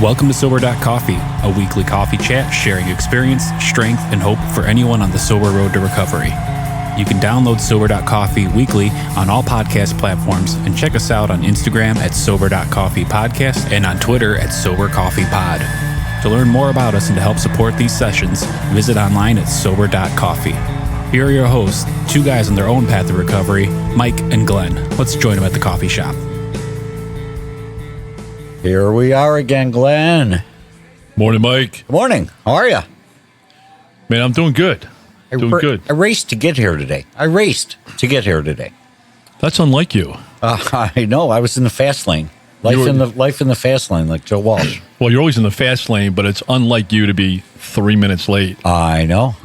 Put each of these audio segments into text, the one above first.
Welcome to Sober.Coffee, a weekly coffee chat sharing experience, strength, and hope for anyone on the sober road to recovery. You can download Sober.Coffee weekly on all podcast platforms and check us out on Instagram at Sober.Coffee Podcast and on Twitter at Sober.Coffee Pod. To learn more about us and to help support these sessions, visit online at Sober.Coffee. Here are your hosts, two guys on their own path to recovery, Mike and Glenn. Let's join them at the coffee shop. Here we are again, Glenn. Morning, Mike. Good morning. How are you? Man, I'm doing good. Good. I raced to get here today. That's unlike you. I know. I was in the fast lane. Life in the fast lane, like Joe Walsh. Well, you're always in the fast lane, but it's unlike you to be 3 minutes late. I know.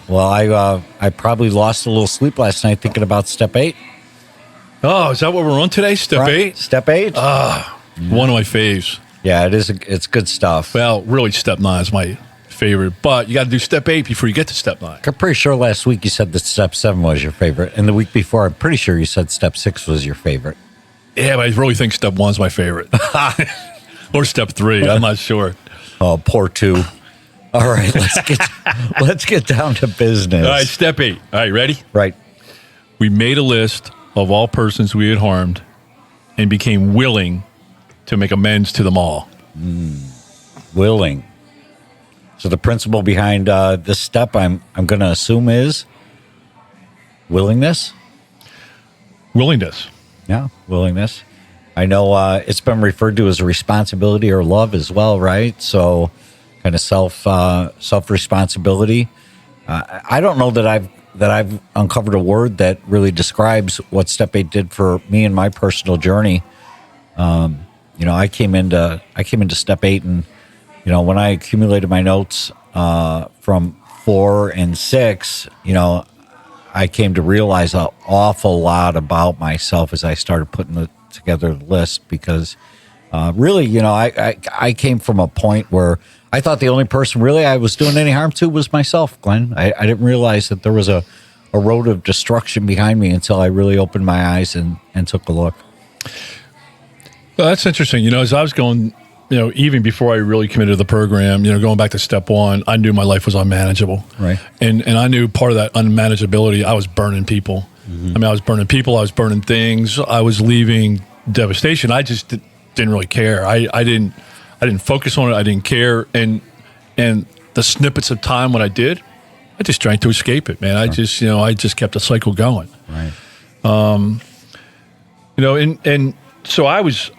Well, I probably lost a little sleep last night thinking about step 8. Oh, is that what we're on today? Step 8? Step 8? One of my faves. Yeah, it is. It's good stuff. Well, really, step 9 is my favorite, but you got to do step 8 before you get to step 9. I'm pretty sure last week you said that step 7 was your favorite, and the week before, I'm pretty sure you said step 6 was your favorite. Yeah, but I really think step 1's my favorite. Or step 3. I'm not sure. Oh, poor 2. All right, let's get down to business. All right, step 8. All right, ready? Right. We made a list of all persons we had harmed and became willing to make amends to them all. Willing. So the principle behind this step, I'm going to assume, is willingness. Willingness. Yeah, willingness. I know it's been referred to as a responsibility or love as well, right? So kind of self responsibility. I don't know that I've uncovered a word that really describes what step 8 did for me in my personal journey. I came into step 8, and when I accumulated my notes from 4 and 6, I came to realize an awful lot about myself as I started putting together the list, because really, I came from a point where I thought the only person really I was doing any harm to was myself, Glenn. I didn't realize that there was a road of destruction behind me until I really opened my eyes and took a look. Well, that's interesting. As I was going, even before I really committed to the program, going back to step 1, I knew my life was unmanageable. Right. And I knew part of that unmanageability, I was burning people. Mm-hmm. I mean, I was burning people, I was burning things, I was leaving devastation. I just didn't really care. I didn't focus on it. I didn't care. And the snippets of time when I did, I just tried to escape it, man. Sure. I just kept the cycle going. Right. And so I was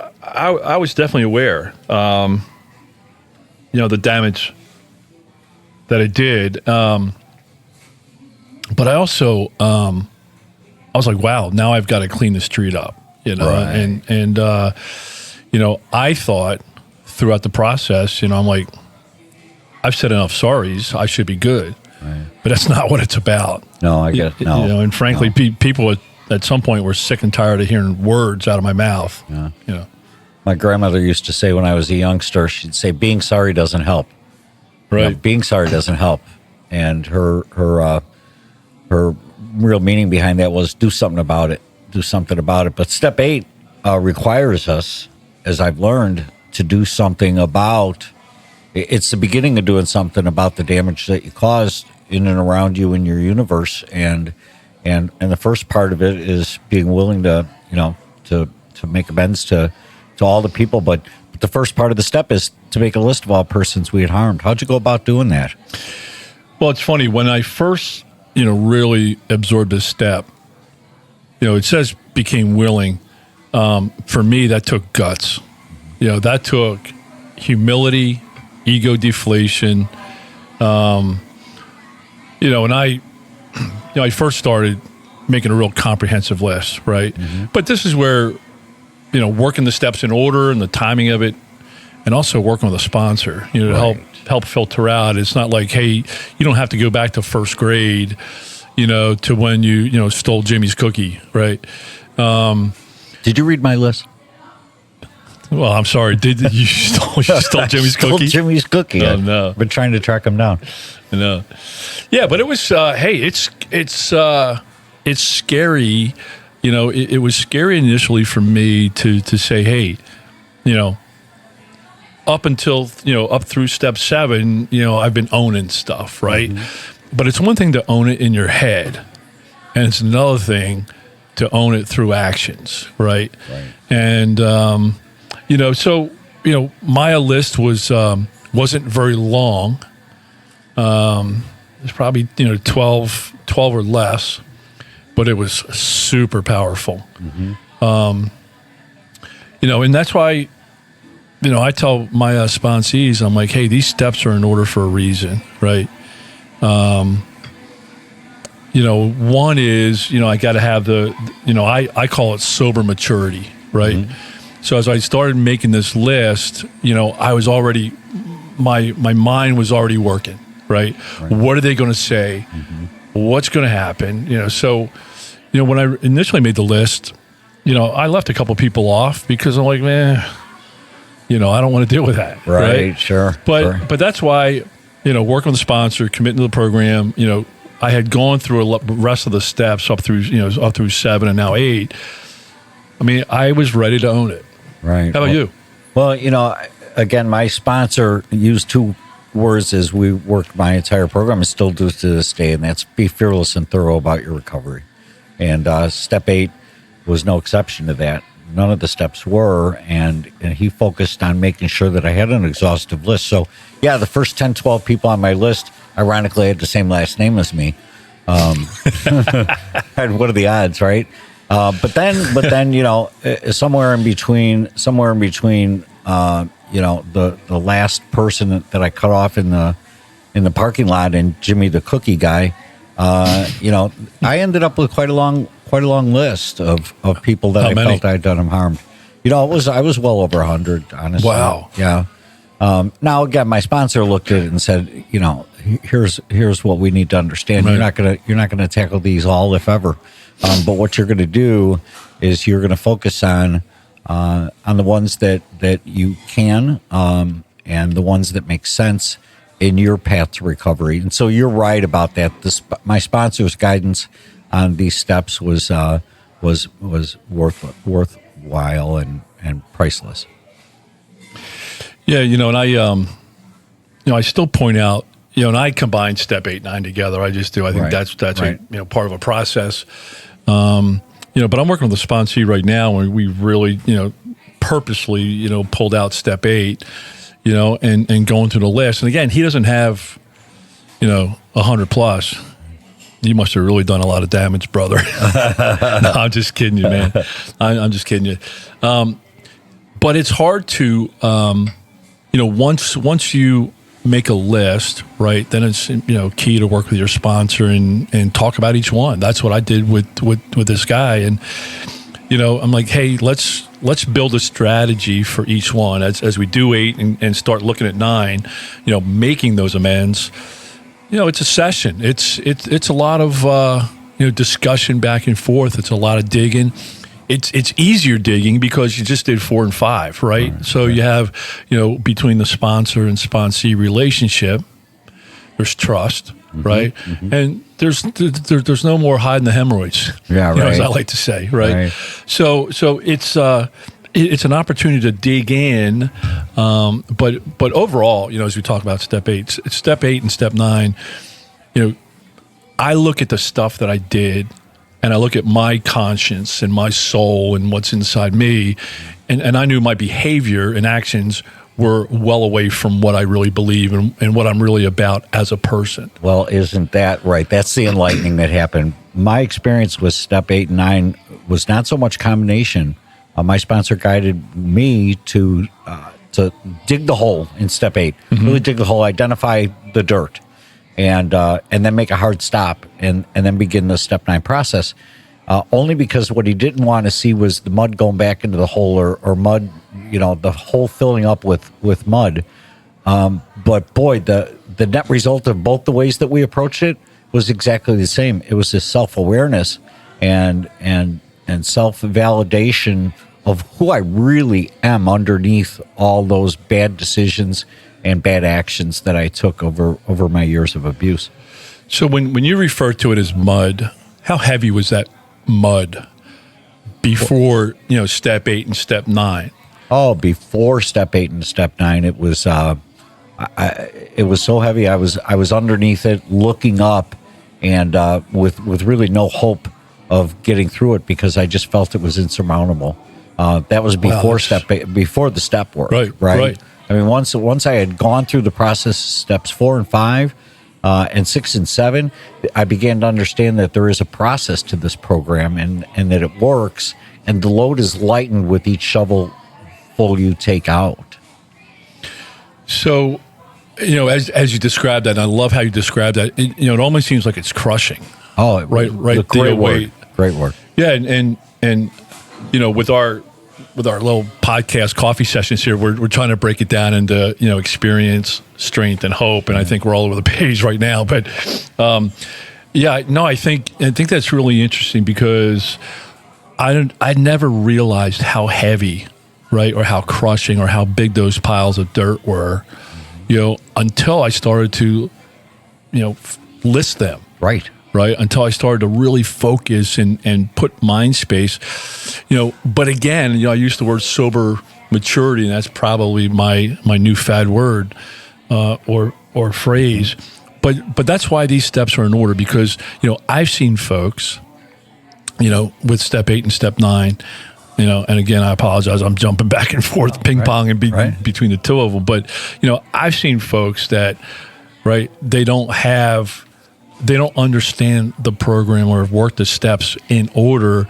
definitely aware, the damage that it did. But I also, I was like, wow, now I've got to clean the street up, Right. and I thought throughout the process, I'm like, I've said enough sorries, I should be good. Right. But that's not what it's about. No, I get no. And frankly, people at some point were sick and tired of hearing words out of my mouth. Yeah. My grandmother used to say when I was a youngster, she'd say, being sorry doesn't help. Right. Being sorry doesn't help. And her real meaning behind that was do something about it. But step 8 requires us, as I've learned, to do something about. It's the beginning of doing something about the damage that you caused in and around you in your universe. And the first part of it is being willing to make amends to all the people. But the first part of the step is to make a list of all persons we had harmed. How'd you go about doing that? Well, it's funny. When I first, really absorbed this step, it says became willing. For me, that took guts. That took humility, ego deflation. And I first started making a real comprehensive list, right? Mm-hmm. But this is where, working the steps in order and the timing of it, and also working with a sponsor, to help filter out. It's not like, hey, you don't have to go back to first grade, to when you stole Jimmy's cookie, right? Did you read my list? Well, I'm sorry. Did you stole Jimmy's cookie? Jimmy's cookie. Oh, no. I've been trying to track him down. No. Yeah, but it was. It's scary. It was scary initially for me to say, hey, up until, up through step 7, I've been owning stuff, right? But it's one thing to own it in your head, and it's another thing to own it through actions, right? And, so, my list wasn't very long. It's probably, 12 or less, but it was super powerful. And that's why, I tell my sponsees, I'm like, hey, these steps are in order for a reason, right? One is, I got to have I call it sober maturity, right? So as I started making this list, I was already, my mind was already working, right? What are they going to say? What's going to happen? So, when I initially made the list, I left a couple people off because I'm like, man, I don't want to deal with that. Right. Sure. But that's why, working with the sponsor, committing to the program, I had gone through the rest of the steps up through 7 and now 8. I mean, I was ready to own it. Right. How about you? Well, again, my sponsor used 2 words as we worked my entire program and still do to this day, and that's be fearless and thorough about your recovery. And step 8 was no exception to that. None of the steps were, and he focused on making sure that I had an exhaustive list. So, yeah, the first 10, 12 people on my list, ironically, had the same last name as me. And what are the odds, right? But then, somewhere in between, the last person that I cut off in the parking lot and Jimmy the cookie guy, I ended up with quite a long list of people that felt I'd done them harm. I was well over 100, honestly. Wow. Yeah. Now again, my sponsor looked at it and said, here's what we need to understand. Right. You're not gonna tackle these all, if ever. But what you're gonna do is you're gonna focus on the ones that you can, and the ones that make sense in your path to recovery. And so you're right about that. My sponsor's guidance on these steps was worthwhile and priceless. Yeah, and I still point out, and I combine step 8 and 9 together. I just do. I think that's right. Part of a process. But I'm working with a sponsee right now, and we really, purposely, pulled out step 8, and going through the list. And again, he doesn't have, 100 plus. You must have really done a lot of damage, brother. No, I'm just kidding you, man. I'm just kidding you. But it's hard to, once you make a list, right, then it's, key to work with your sponsor and talk about each one. That's what I did with this guy. And, I'm like, hey, let's build a strategy for each one as we do 8 and start looking at 9, making those amends. It's a session. It's a lot of discussion back and forth. It's a lot of digging. It's easier digging because you just did 4 and 5, right? So you have between the sponsor and sponsee relationship, there's trust, right? And there's no more hiding the hemorrhoids. Yeah, right. As I like to say, right? So it's an opportunity to dig in, but overall, as we talk about step 8 and step 9, I look at the stuff that I did, and I look at my conscience and my soul and what's inside me, and I knew my behavior and actions were well away from what I really believe and what I'm really about as a person. Well, isn't that right? That's the enlightening that happened. My experience with step 8 and 9 was not so much combination. My sponsor guided me to dig the hole in step 8, really dig the hole, identify the dirt, and then make a hard stop, and then begin the step 9 process. Only because what he didn't want to see was the mud going back into the hole or mud, the hole filling up with mud. But boy, the net result of both the ways that we approached it was exactly the same. It was this self-awareness and self-validation of who I really am underneath all those bad decisions and bad actions that I took over my years of abuse. So when you refer to it as mud, how heavy was that mud before step 8 and step 9? Oh, before step 8 and step 9, it was it was so heavy. I was underneath it, looking up, and with really no hope of getting through it because I just felt it was insurmountable. That was before before the step work. Right. I mean, once I had gone through the process, steps 4 and 5, and 6 and 7, I began to understand that there is a process to this program, and that it works, and the load is lightened with each shovel full you take out. So, as you described that, and I love how you described that. It almost seems like it's crushing. Oh, right. Great work. Great work. Yeah, and with our little podcast coffee sessions here, we're trying to break it down into experience, strength, and hope. And I think we're all over the page right now. But I think that's really interesting because I never realized how heavy, right, or how crushing or how big those piles of dirt were, until I started to, list them. Right. Until I started to really focus and put mind space, But again, I use the word sober maturity, and that's probably my new fad word or phrase. But that's why these steps are in order because I've seen folks, with step 8 and step 9. And again, I apologize. I'm jumping back and forth, ping pong between the two of them. But I've seen folks that, they don't understand the program or have worked the steps in order,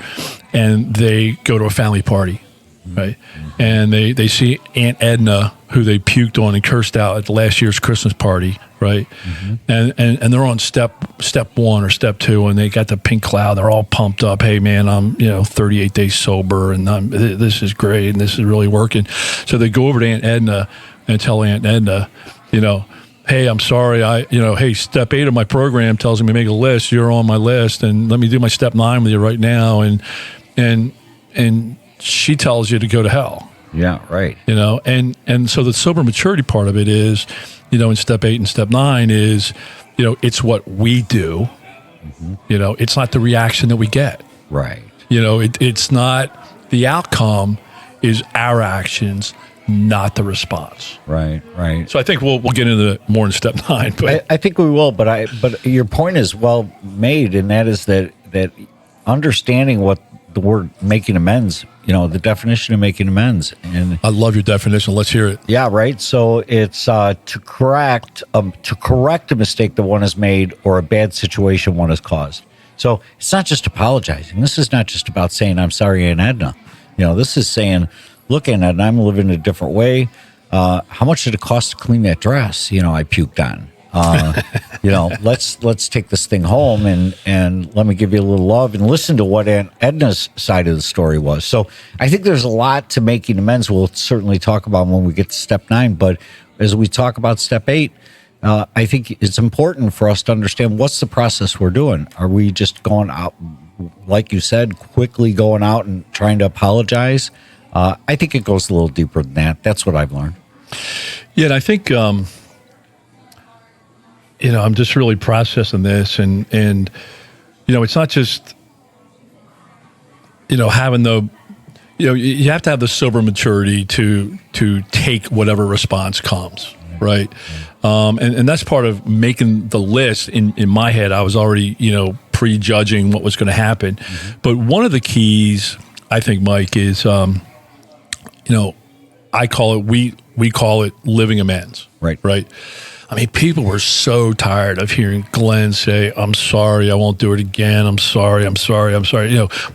and they go to a family party, right? Mm-hmm. And they see Aunt Edna, who they puked on and cursed out at last year's Christmas party, right? Mm-hmm. And they're on step 1 or step 2, and they got the pink cloud. They're all pumped up. Hey, man, I'm 38 days sober, and this is great, and this is really working. So they go over to Aunt Edna and tell Aunt Edna, hey, I'm sorry. Hey, step 8 of my program tells me to make a list. You're on my list, and let me do my step 9 with you right now. And she tells you to go to hell. Yeah, right. And so the sober maturity part of it is, in step 8 and step 9 is, it's what we do. Mm-hmm. It's not the reaction that we get. Right. It's not the outcome is our actions, not the response. Right. So I think we'll get into more in step 9. But I think we will. But your point is well made, and that is that understanding what the word making amends, the definition of making amends. And I love your definition. Let's hear it. Yeah, right. So it's to correct a mistake that one has made or a bad situation one has caused. So it's not just apologizing. This is not just about saying I'm sorry, Aunt Edna. This is saying, look, Aunt Edna, I'm living a different way. How much did it cost to clean that dress? I puked on. Let's take this thing home and let me give you a little love and listen to what Aunt Edna's side of the story was. So I think there's a lot to making amends. We'll certainly talk about when we get to step 9. But as we talk about step 8, I think it's important for us to understand what's the process we're doing. Are we just going out, like you said, quickly going out and trying to apologize? I think it goes a little deeper than that. That's what I've learned. Yeah, and I think I'm just really processing this, and it's not just having the you have to have the sober maturity to take whatever response comes, right? And that's part of making the list. In my head, I was already prejudging what was going to happen. Mm-hmm. But one of the keys, I think, Mike, is I call it we call it living amends. Right. I mean, people were so tired of hearing Glenn say, I'm sorry, I won't do it again. I'm sorry.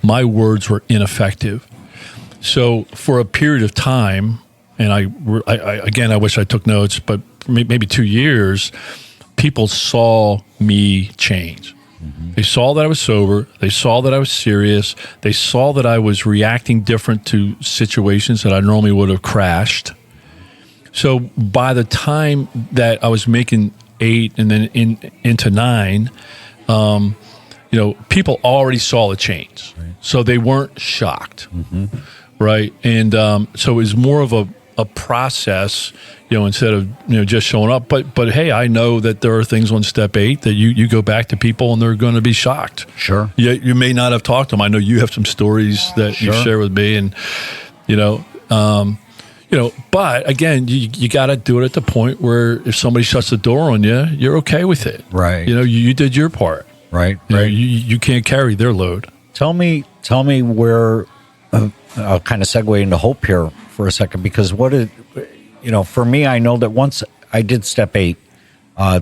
My words were ineffective. So for a period of time, and I wish I took notes, but maybe 2 years, people saw me change. Mm-hmm. They saw that I was sober. They saw that I was serious. They saw that I was reacting different to situations that I normally would have crashed. So by the time that I was making 8 and then into 9, people already saw the change. Right. So they weren't shocked, mm-hmm. right? And so it was more of a process, instead of just showing up. But hey, I know that there are things on step 8 that you go back to people and they're going to be shocked. Sure. You may not have talked to them. I know you have some stories that you share with me, and but again, you got to do it at the point where if somebody shuts the door on you, you're okay with it. Right. You did your part. Right. You can't carry their load. Tell me where, I'll kind of segue into hope here for a second, because for me, I know that once I did step 8,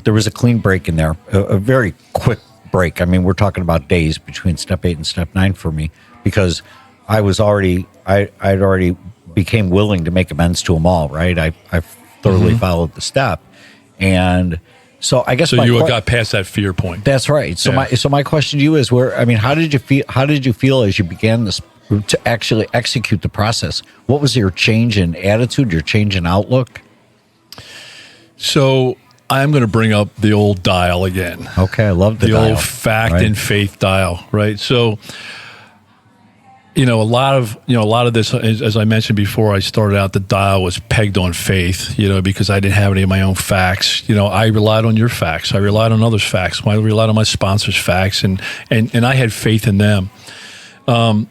there was a clean break in there, a very quick break. I mean, we're talking about days between step 8 and step 9 for me, because I'd already became willing to make amends to them all, right? I thoroughly followed the step. And so I guess you got past that fear point. That's right. So my question to you is how did you feel as you began this to actually execute the process? What was your change in attitude, your change in outlook? So I'm going to bring up the old dial again. Okay. I love the dial. The old fact and faith dial, right? So, a lot of this, as I mentioned before, I started out, the dial was pegged on faith, because I didn't have any of my own facts. I relied on your facts. I relied on others' facts. I relied on my sponsor's facts, and I had faith in them. So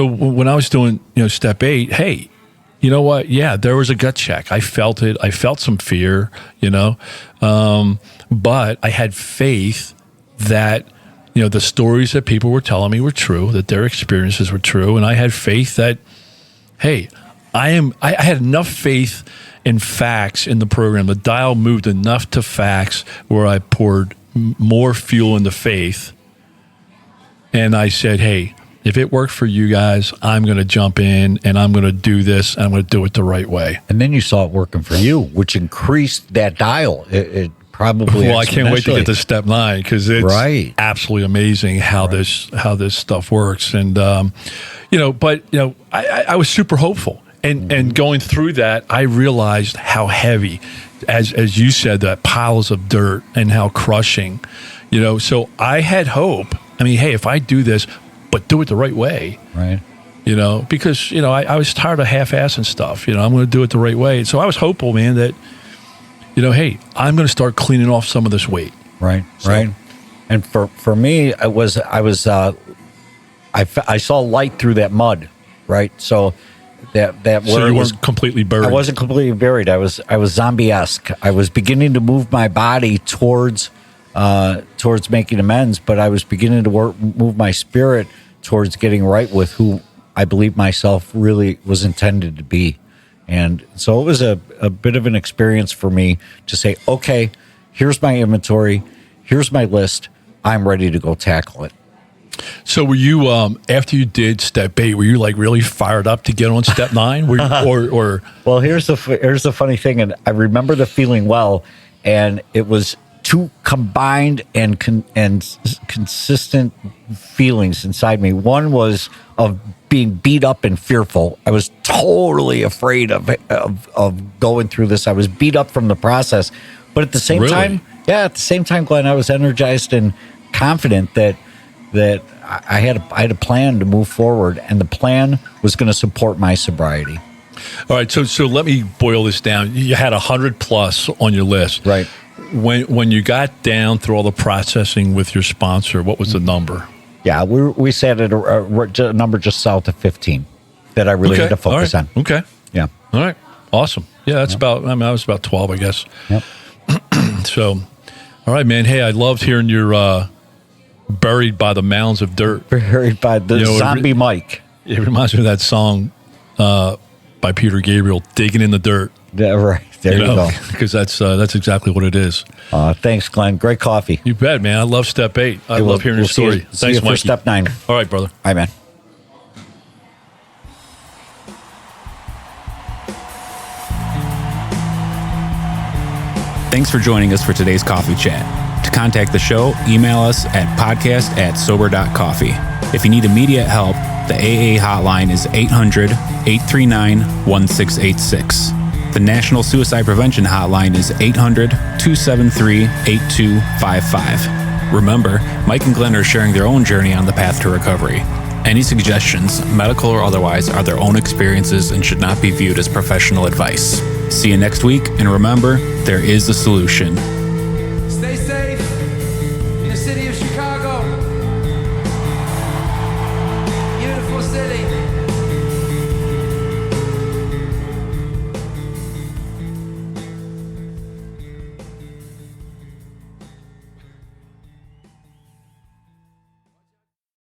when I was doing, step 8, hey, you know what? Yeah, there was a gut check. I felt it. I felt some fear, but I had faith that, the stories that people were telling me were true, that their experiences were true. And I had faith that, hey, I had enough faith in facts in the program. The dial moved enough to facts where I poured more fuel into faith. And I said, hey, if it worked for you guys, I'm going to jump in and I'm going to do this and I'm going to do it the right way. And then you saw it working for you, which increased that dial. It probably. Well, I can't wait to get to step 9, because it's absolutely amazing how this stuff works. And I was super hopeful. And going through that, I realized how heavy, as you said, that piles of dirt and how crushing, So I had hope. I mean, hey, if I do this, but do it the right way, right? Because I was tired of half-assing stuff. I'm going to do it the right way. So I was hopeful, man, that hey, I'm going to start cleaning off some of this weight. Right, right. And for me, I saw light through that mud, right? So that so you weren't completely buried. I wasn't completely buried. I was zombie-esque. I was beginning to move my body towards making amends, but I was beginning to move my spirit towards getting right with who I believe myself really was intended to be. And so it was a bit of an experience for me to say, okay, here's my inventory, here's my list, I'm ready to go tackle it. So were you, after you did step 8, were you like really fired up to get on step 9? Were you, or? Well, here's the funny thing, and I remember the feeling well, and it was two combined and consistent feelings inside me. One was of being beat up and fearful. I was totally afraid of going through this. I was beat up from the process, but at the same time, Glenn, I was energized and confident that I had a plan to move forward, and the plan was going to support my sobriety. All right, so let me boil this down. You had 100+ on your list, right? When you got down through all the processing with your sponsor, what was the number? Yeah, we sat at a number just south of 15 that I really had to focus on. Okay. Yeah. All right. Awesome. Yeah, that's about, I was about 12, I guess. Yep. So, all right, man. Hey, I loved hearing your buried by the mounds of dirt. Buried by the zombie Mike. It reminds me of that song by Peter Gabriel, Digging in the Dirt. Yeah, right. There you go. Because that's exactly what it is. Thanks, Glenn. Great coffee. You bet, man. I love step 8. I love hearing your story. Thanks, Mikey. For step 9. All right, brother. All right, man. Thanks for joining us for today's coffee chat. To contact the show, email us at podcast@sober.coffee. If you need immediate help, the AA hotline is 800-839-1686. The National Suicide Prevention Hotline is 800-273-8255. Remember, Mike and Glenn are sharing their own journey on the path to recovery. Any suggestions, medical or otherwise, are their own experiences and should not be viewed as professional advice. See you next week, and remember, there is a solution. Stay safe in the city of Chicago.